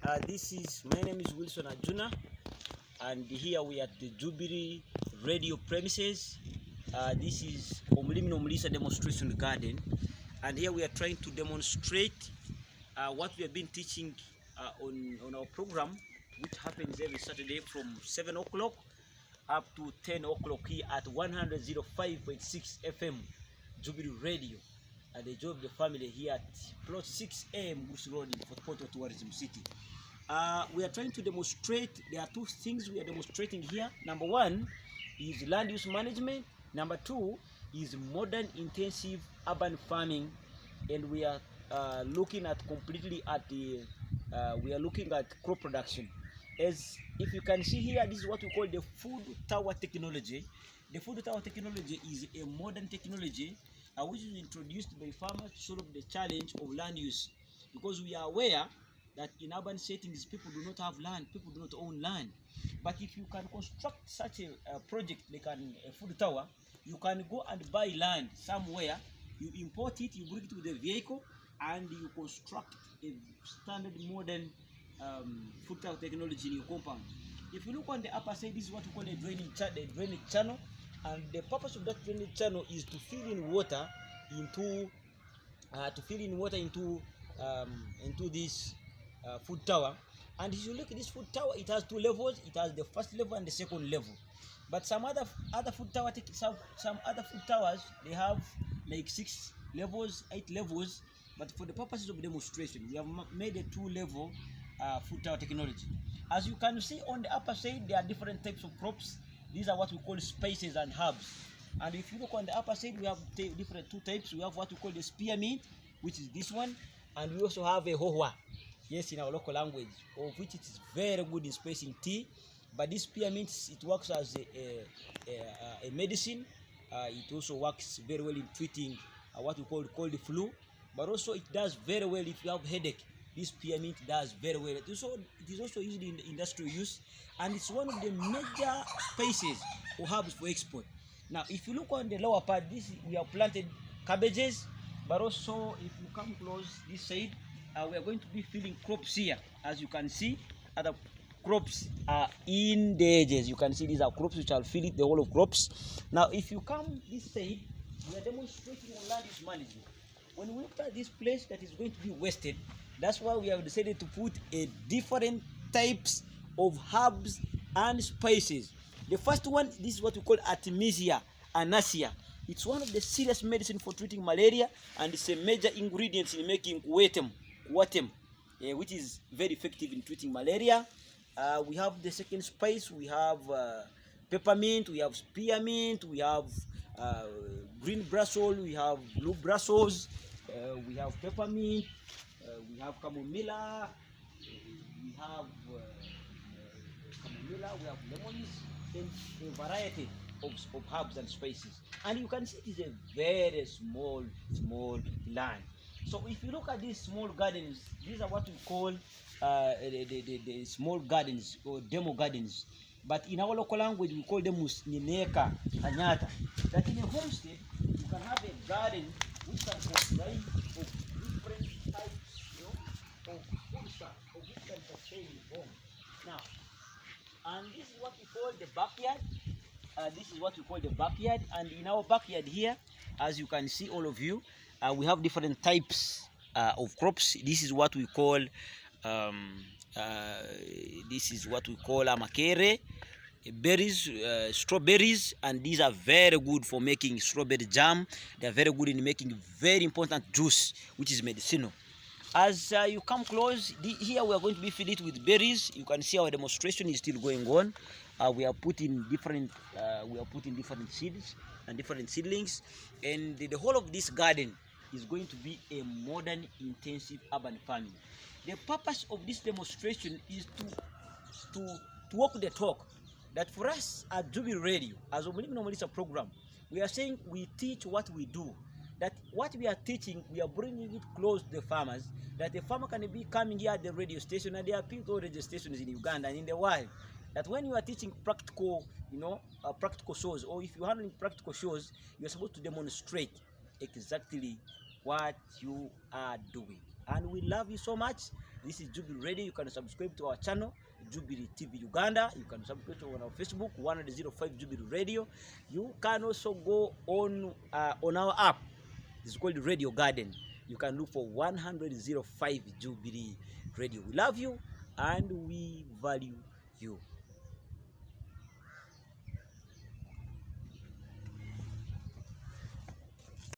My name is Wilson Ajuna, and here we are at the Jubilee radio premises. This is Omulimi Omulisa demonstration garden, and here we are trying to demonstrate what we have been teaching on our program, which happens every Saturday from 7 o'clock up to 10 o'clock here at 105.6 FM Jubilee Radio at the Job of the Family here at plot 6M Goose Road in Fort Portal Tourism City. We are trying to demonstrate, there are two things we are demonstrating here. Number one is land use management. Number two is modern intensive urban farming. And we are looking at completely at the, we are looking at crop production. As if you can see here, this is what we call the food tower technology. The food tower technology is a modern technology which is introduced by farmers to solve the challenge of land use. Because we are aware that in urban settings, people do not have land, people do not own land. But if you can construct such a project like a food tower, you can go and buy land somewhere, you import it, you bring it with a vehicle, and you construct a standard modern food tower technology in your compound. If you look on the upper side, this is what we call a drainage channel, and the purpose of that drainage channel is to fill in water into this food tower. And if you look at this food tower, it has two levels. It has the first level and the second level. But some other food towers, they have like 6 levels, 8 levels. But for the purposes of demonstration, we have made a 2-level food tower technology. As you can see on the upper side, there are different types of crops. These are what we call spices and herbs. And if you look on the upper side, we have different 2 types. We have what we call the spearmint, which is this one, and we also have a hohwa, yes, in our local language, of which it is very good in spacing tea. But this spearmint, it works as a medicine. It also works very well in treating what we call the flu. But also it does very well if you have headache. This spearmint does very well. It is also used in industrial use, and it's one of the major spices or herbs for export. Now, if you look on the lower part, we have planted cabbages, but also if you come close this side, we are going to be filling crops here. As you can see, other crops are in the edges. You can see these are crops which are filling the whole of crops. Now, if you come this side, we are demonstrating on land use management. When we look at this place that is going to be wasted, that's why we have decided to put a different types of herbs and spices. The first one, this is what we call Artemisia annacea. It's one of the serious medicine for treating malaria, and it's a major ingredient in making kuatem, which is very effective in treating malaria. We have the second spice. We have peppermint, we have spearmint, we have green Brussels, we have blue Brussels, we have peppermint, we have chamomilla, we have lemons, and a variety of herbs and spices. And you can see it is a very small land. So if you look at these small gardens, these are what we call the small gardens or demo gardens. But in our local language, we call them Nineka Anyata. That in a homestead, you can have a garden which can comprise of different types, of food stuff, of which can sustain your home. Now, and this is what we call the backyard. And in our backyard here, as you can see, all of you, we have different types of crops. This is what we call amakere, berries, strawberries, and these are very good for making strawberry jam. They are very good in making very important juice, which is medicinal. As you come close, here we are going to be filled it with berries. You can see our demonstration is still going on. We are putting different seeds and different seedlings, and the whole of this garden is going to be a modern intensive urban farming. The purpose of this demonstration is to walk the talk. That for us at Jubilee Radio, as Omulimi Omulisa program, we are saying we teach what we do. That what we are teaching, we are bringing it close to the farmers. That the farmer can be coming here at the radio station, and there are people radio stations in Uganda and in the world. That when you are teaching practical, practical shows, or if you are handling practical shows, you are supposed to demonstrate exactly what you are doing. And we love you so much. This is Jubilee Radio. You can subscribe to our channel, Jubilee TV Uganda. You can subscribe to our Facebook, 105 Jubilee Radio. You can also go on our app. It's called Radio Garden. You can look for 105 Jubilee Radio. We love you and we value you.